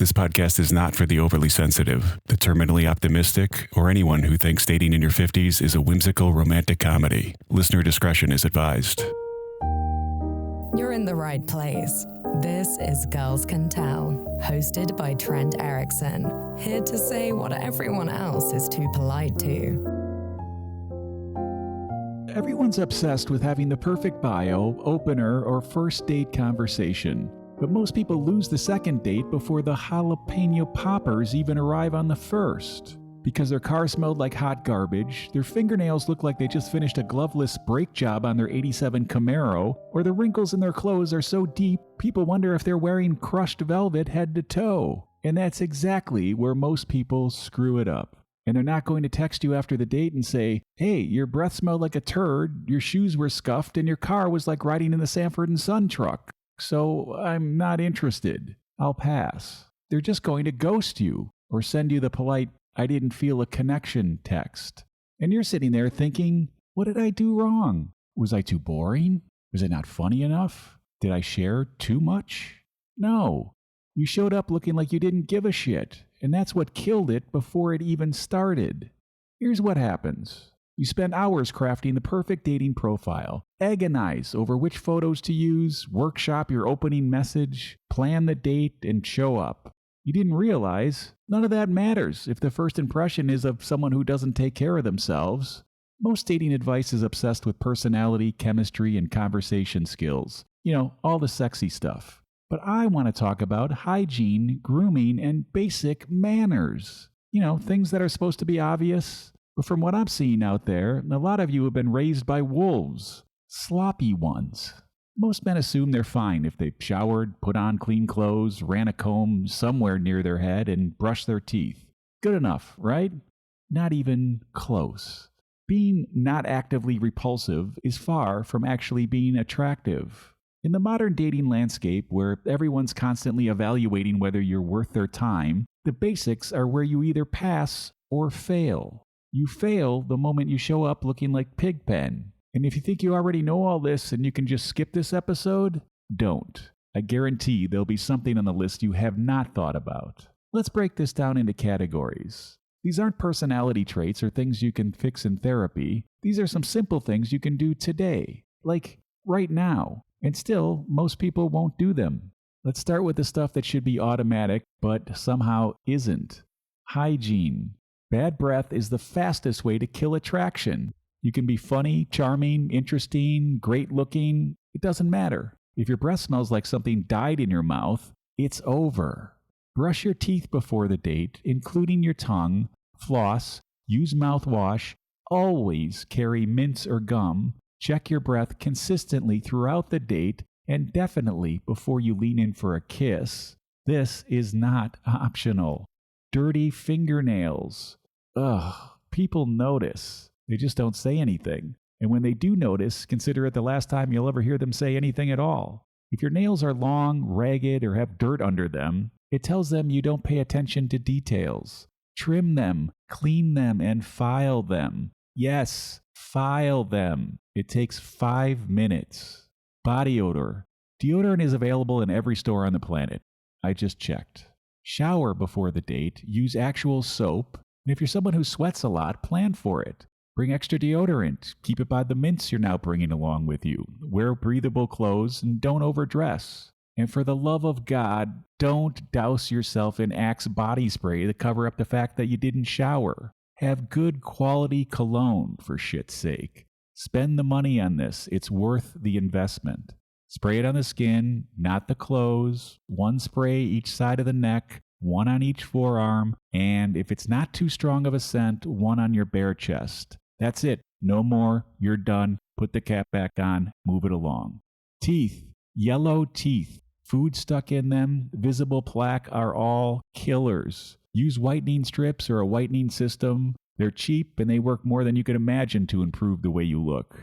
This podcast is not for the overly sensitive, the terminally optimistic, or anyone who thinks dating in your 50s is a whimsical romantic comedy. Listener discretion is advised. You're in the right place. This is Girls Can Tell, hosted by Trent Erickson, here to say what everyone else is too polite to. Everyone's obsessed with having the perfect bio, opener, or first date conversation. But most people lose the second date before the jalapeno poppers even arrive on the first. Because their car smelled like hot garbage, their fingernails look like they just finished a gloveless brake job on their 87 Camaro, or the wrinkles in their clothes are so deep, people wonder if they're wearing crushed velvet head to toe. And that's exactly where most people screw it up. And they're not going to text you after the date and say, hey, your breath smelled like a turd, your shoes were scuffed, and your car was like riding in the Sanford and Son truck. So I'm not interested. I'll pass. They're just going to ghost you or send you the polite, I didn't feel a connection text. And you're sitting there thinking, what did I do wrong? Was I too boring? Was it not funny enough? Did I share too much? No. You showed up looking like you didn't give a shit, and that's what killed it before it even started. Here's what happens. You spend hours crafting the perfect dating profile, agonize over which photos to use, workshop your opening message, plan the date, and show up. You didn't realize none of that matters if the first impression is of someone who doesn't take care of themselves. Most dating advice is obsessed with personality, chemistry, and conversation skills. You know, all the sexy stuff. But I want to talk about hygiene, grooming, and basic manners. You know, things that are supposed to be obvious. But from what I'm seeing out there, a lot of you have been raised by wolves. Sloppy ones. Most men assume they're fine if they showered, put on clean clothes, ran a comb somewhere near their head, and brushed their teeth. Good enough, right? Not even close. Being not actively repulsive is far from actually being attractive. In the modern dating landscape, where everyone's constantly evaluating whether you're worth their time, the basics are where you either pass or fail. You fail the moment you show up looking like Pigpen. And if you think you already know all this and you can just skip this episode, don't. I guarantee there'll be something on the list you have not thought about. Let's break this down into categories. These aren't personality traits or things you can fix in therapy. These are some simple things you can do today, like right now. And still, most people won't do them. Let's start with the stuff that should be automatic, but somehow isn't. Hygiene. Bad breath is the fastest way to kill attraction. You can be funny, charming, interesting, great looking. It doesn't matter. If your breath smells like something died in your mouth, it's over. Brush your teeth before the date, including your tongue, floss, use mouthwash, always carry mints or gum, check your breath consistently throughout the date, and definitely before you lean in for a kiss. This is not optional. Dirty fingernails. Ugh, people notice. They just don't say anything. And when they do notice, consider it the last time you'll ever hear them say anything at all. If your nails are long, ragged, or have dirt under them, it tells them you don't pay attention to details. Trim them, clean them, and file them. Yes, file them. It takes 5 minutes. Body odor. Deodorant is available in every store on the planet. I just checked. Shower before the date. Use actual soap. And if you're someone who sweats a lot, plan for it. Bring extra deodorant. Keep it by the mints you're now bringing along with you. Wear breathable clothes and don't overdress. And for the love of God, don't douse yourself in Axe body spray to cover up the fact that you didn't shower. Have good quality cologne, for shit's sake. Spend the money on this. It's worth the investment. Spray it on the skin, not the clothes. 1 spray each side of the neck. 1 on each forearm, and if it's not too strong of a scent, 1 on your bare chest. That's it. No more. You're done. Put the cap back on. Move it along. Teeth. Yellow teeth. Food stuck in them, visible plaque are all killers. Use whitening strips or a whitening system. They're cheap and they work more than you could imagine to improve the way you look.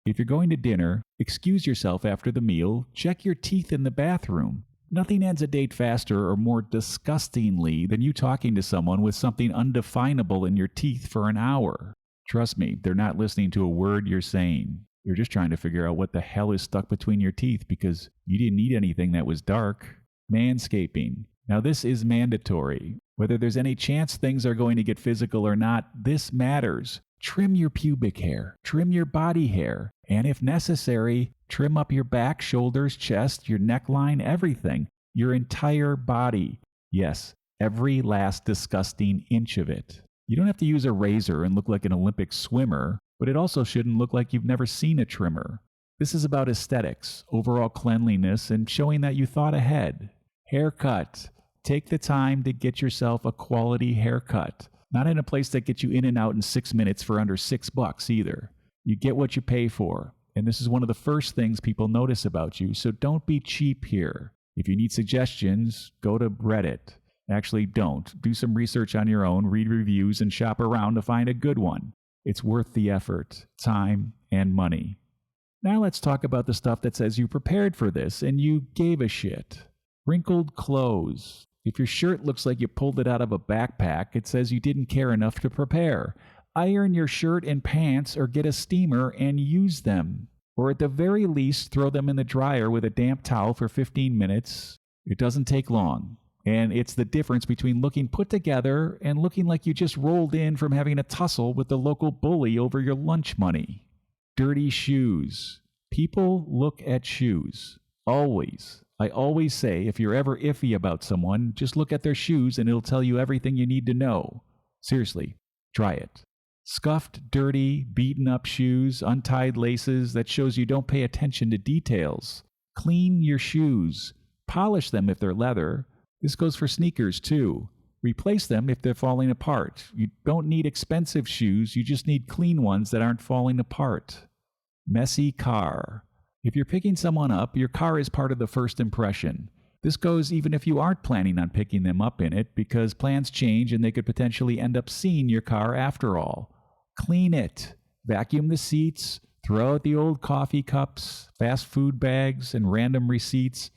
If you're going to dinner, excuse yourself after the meal. Check your teeth in the bathroom. Nothing ends a date faster or more disgustingly than you talking to someone with something undefinable in your teeth for an hour. Trust me, they're not listening to a word you're saying. They're just trying to figure out what the hell is stuck between your teeth because you didn't eat anything that was dark. Manscaping. Now, this is mandatory. Whether there's any chance things are going to get physical or not, this matters. Trim your pubic hair, trim your body hair, and if necessary, trim up your back, shoulders, chest, your neckline, everything, your entire body. Yes, every last disgusting inch of it. You don't have to use a razor and look like an Olympic swimmer, but it also shouldn't look like you've never seen a trimmer. This is about aesthetics, overall cleanliness, and showing that you thought ahead. Haircut. Take the time to get yourself a quality haircut. Not in a place that gets you in and out in 6 minutes for under $6 either. You get what you pay for. And this is one of the first things people notice about you, so don't be cheap here. If you need suggestions, go to Reddit. Actually, don't. Do some research on your own, read reviews, and shop around to find a good one. It's worth the effort, time, and money. Now let's talk about the stuff that says you prepared for this and you gave a shit. Wrinkled clothes. If your shirt looks like you pulled it out of a backpack, it says you didn't care enough to prepare. Iron your shirt and pants or get a steamer and use them. Or at the very least, throw them in the dryer with a damp towel for 15 minutes. It doesn't take long. And it's the difference between looking put together and looking like you just rolled in from having a tussle with the local bully over your lunch money. Dirty shoes. People look at shoes. Always. I always say, if you're ever iffy about someone, just look at their shoes and it'll tell you everything you need to know. Seriously, try it. Scuffed, dirty, beaten up shoes, untied laces, that shows you don't pay attention to details. Clean your shoes. Polish them if they're leather. This goes for sneakers too. Replace them if they're falling apart. You don't need expensive shoes, you just need clean ones that aren't falling apart. Messy car. If you're picking someone up, your car is part of the first impression. This goes even if you aren't planning on picking them up in it, because plans change and they could potentially end up seeing your car after all. Clean it. Vacuum the seats. Throw out the old coffee cups, fast food bags, and random receipts.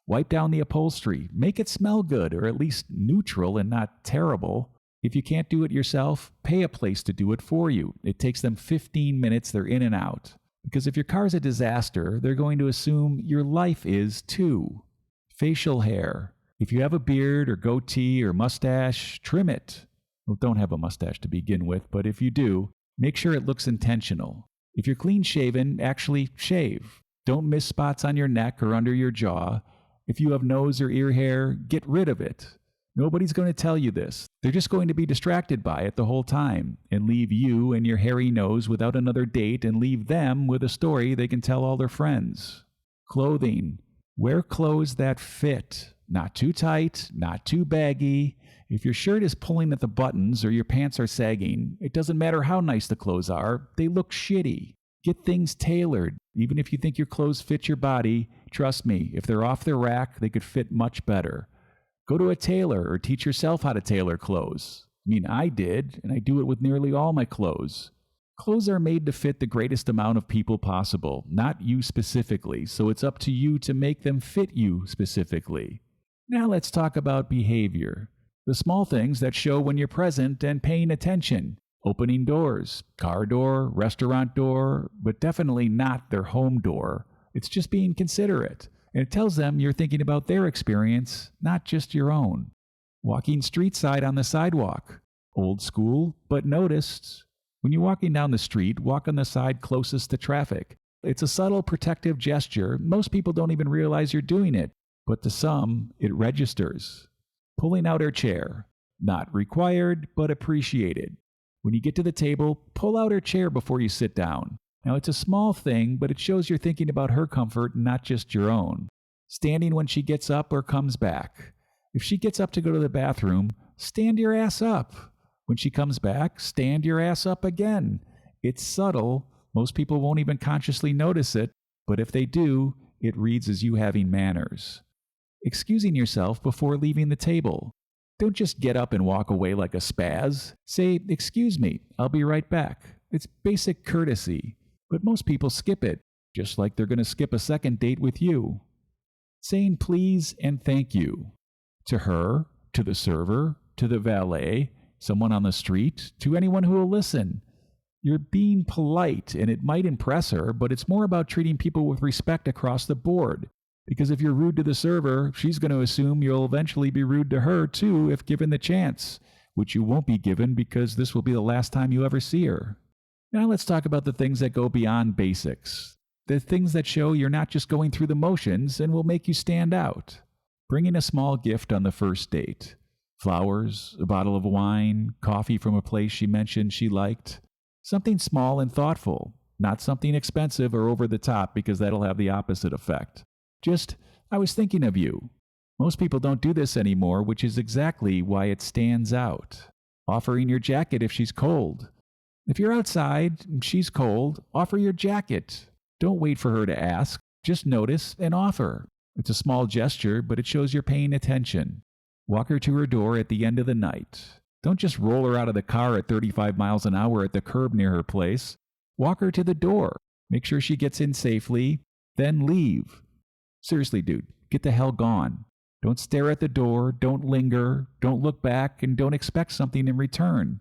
Wipe down the upholstery. Make it smell good, or at least neutral and not terrible. If you can't do it yourself, pay a place to do it for you. It takes them 15 minutes, they're in and out. Because if your car's a disaster, they're going to assume your life is too. Facial hair. If you have a beard or goatee or mustache, trim it. Well, don't have a mustache to begin with, but if you do, make sure it looks intentional. If you're clean shaven, actually shave. Don't miss spots on your neck or under your jaw. If you have nose or ear hair, get rid of it. Nobody's going to tell you this. They're just going to be distracted by it the whole time and leave you and your hairy nose without another date and leave them with a story they can tell all their friends. Clothing. Wear clothes that fit. Not too tight, not too baggy. If your shirt is pulling at the buttons or your pants are sagging, it doesn't matter how nice the clothes are, they look shitty. Get things tailored. Even if you think your clothes fit your body, trust me, if they're off the rack, they could fit much better. Go to a tailor or teach yourself how to tailor clothes. I mean, I did, and I do it with nearly all my clothes. Clothes are made to fit the greatest amount of people possible, not you specifically, so it's up to you to make them fit you specifically. Now let's talk about behavior. The small things that show when you're present and paying attention. Opening doors, car door, restaurant door, but definitely not their home door. It's just being considerate. And it tells them you're thinking about their experience, not just your own. Walking street side on the sidewalk. Old school, but noticed. When you're walking down the street, walk on the side closest to traffic. It's a subtle protective gesture. Most people don't even realize you're doing it, but to some, it registers. Pulling out her chair. Not required, but appreciated. When you get to the table, pull out her chair before you sit down. Now, it's a small thing, but it shows you're thinking about her comfort, not just your own. Standing when she gets up or comes back. If she gets up to go to the bathroom, stand your ass up. When she comes back, stand your ass up again. It's subtle. Most people won't even consciously notice it, but if they do, it reads as you having manners. Excusing yourself before leaving the table. Don't just get up and walk away like a spaz. Say, "Excuse me, I'll be right back." It's basic courtesy. But most people skip it, just like they're going to skip a second date with you. Saying please and thank you. To her, to the server, to the valet, someone on the street, to anyone who will listen. You're being polite, and it might impress her, but it's more about treating people with respect across the board. Because if you're rude to the server, she's going to assume you'll eventually be rude to her too if given the chance, which you won't be given because this will be the last time you ever see her. Now let's talk about the things that go beyond basics. The things that show you're not just going through the motions and will make you stand out. Bringing a small gift on the first date. Flowers, a bottle of wine, coffee from a place she mentioned she liked. Something small and thoughtful, not something expensive or over the top because that'll have the opposite effect. Just, I was thinking of you. Most people don't do this anymore, which is exactly why it stands out. Offering your jacket if she's cold. If you're outside and she's cold, offer your jacket. Don't wait for her to ask. Just notice and offer. It's a small gesture, but it shows you're paying attention. Walk her to her door at the end of the night. Don't just roll her out of the car at 35 miles an hour at the curb near her place. Walk her to the door. Make sure she gets in safely, then leave. Seriously, dude, get the hell gone. Don't stare at the door, don't linger, don't look back, and don't expect something in return.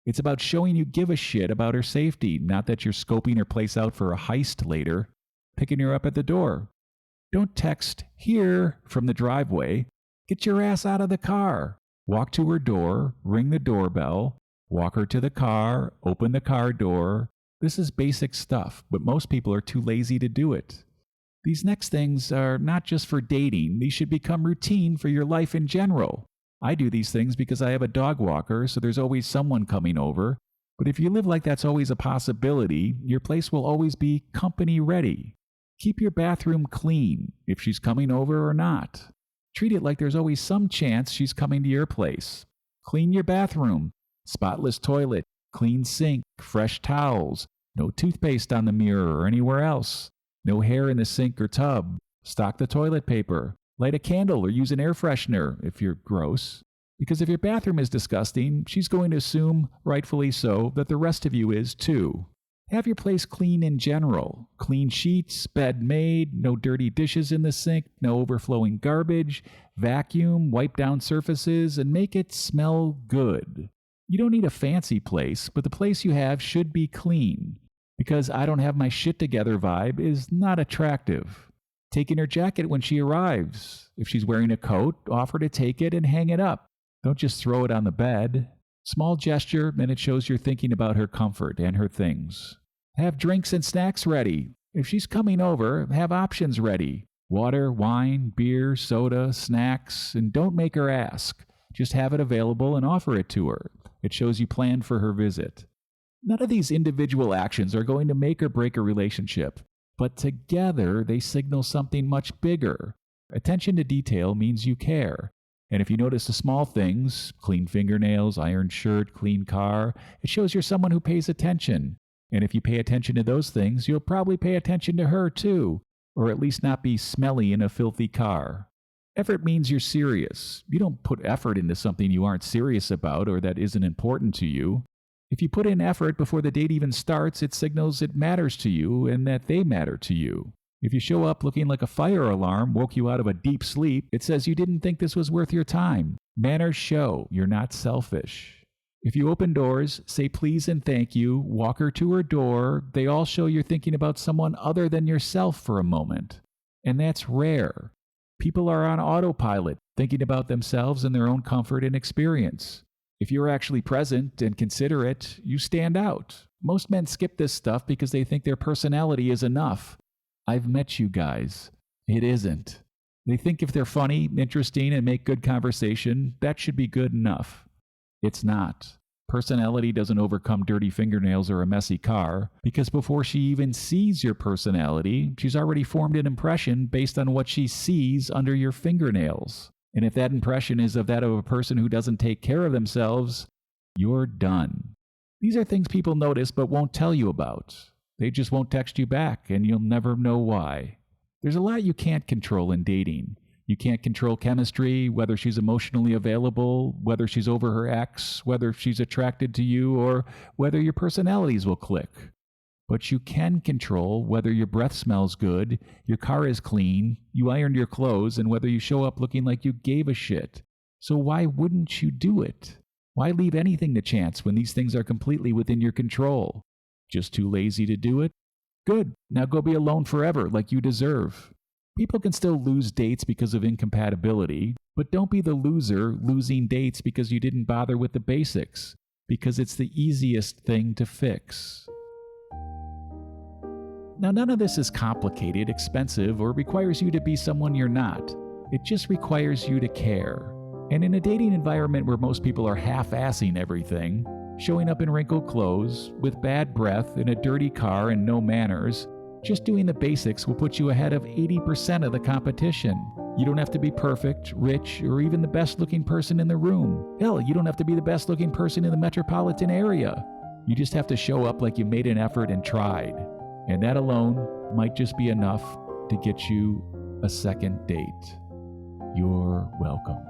It's about showing you give a shit about her safety, not that you're scoping her place out for a heist later. Picking her up at the door. Don't text here from the driveway. Get your ass out of the car. Walk to her door, ring the doorbell, walk her to the car, open the car door. This is basic stuff, but most people are too lazy to do it. These next things are not just for dating. These should become routine for your life in general. I do these things because I have a dog walker, so there's always someone coming over. But if you live like that's always a possibility, your place will always be company ready. Keep your bathroom clean, if she's coming over or not. Treat it like there's always some chance she's coming to your place. Clean your bathroom. Spotless toilet, clean sink, fresh towels, no toothpaste on the mirror or anywhere else. No hair in the sink or tub. Stock the toilet paper. Light a candle or use an air freshener if you're gross. Because if your bathroom is disgusting, she's going to assume, rightfully so, that the rest of you is too. Have your place clean in general. Clean sheets, bed made, no dirty dishes in the sink, no overflowing garbage. Vacuum, wipe down surfaces, and make it smell good. You don't need a fancy place, but the place you have should be clean. Because I don't have my shit together vibe is not attractive. Taking her jacket when she arrives. If she's wearing a coat, offer to take it and hang it up. Don't just throw it on the bed. Small gesture, and it shows you're thinking about her comfort and her things. Have drinks and snacks ready. If she's coming over, have options ready. Water, wine, beer, soda, snacks, and don't make her ask. Just have it available and offer it to her. It shows you planned for her visit. None of these individual actions are going to make or break a relationship, but together they signal something much bigger. Attention to detail means you care. And if you notice the small things, clean fingernails, ironed shirt, clean car, it shows you're someone who pays attention. And if you pay attention to those things, you'll probably pay attention to her too, or at least not be smelly in a filthy car. Effort means you're serious. You don't put effort into something you aren't serious about or that isn't important to you. If you put in effort before the date even starts, it signals it matters to you and that they matter to you. If you show up looking like a fire alarm woke you out of a deep sleep, it says you didn't think this was worth your time. Manners show you're not selfish. If you open doors, say please and thank you, walk her to her door, they all show you're thinking about someone other than yourself for a moment. And that's rare. People are on autopilot, thinking about themselves and their own comfort and experience. If you're actually present and considerate, you stand out. Most men skip this stuff because they think their personality is enough. I've met you guys. It isn't. They think if they're funny, interesting, and make good conversation, that should be good enough. It's not. Personality doesn't overcome dirty fingernails or a messy car, because before she even sees your personality, she's already formed an impression based on what she sees under your fingernails. And if that impression is of that of a person who doesn't take care of themselves, you're done. These are things people notice but won't tell you about. They just won't text you back, and you'll never know why. There's a lot you can't control in dating. You can't control chemistry, whether she's emotionally available, whether she's over her ex, whether she's attracted to you, or whether your personalities will click. But you can control whether your breath smells good, your car is clean, you ironed your clothes, and whether you show up looking like you gave a shit. So why wouldn't you do it? Why leave anything to chance when these things are completely within your control? Just too lazy to do it? Good. Now go be alone forever like you deserve. People can still lose dates because of incompatibility, but don't be the loser losing dates because you didn't bother with the basics, because it's the easiest thing to fix. Now, none of this is complicated, expensive, or requires you to be someone you're not. It just requires you to care. And in a dating environment where most people are half-assing everything, showing up in wrinkled clothes, with bad breath, in a dirty car, and no manners, just doing the basics will put you ahead of 80% of the competition. You don't have to be perfect, rich, or even the best-looking person in the room. Hell, you don't have to be the best-looking person in the metropolitan area. You just have to show up like you made an effort and tried. And that alone might just be enough to get you a second date. You're welcome.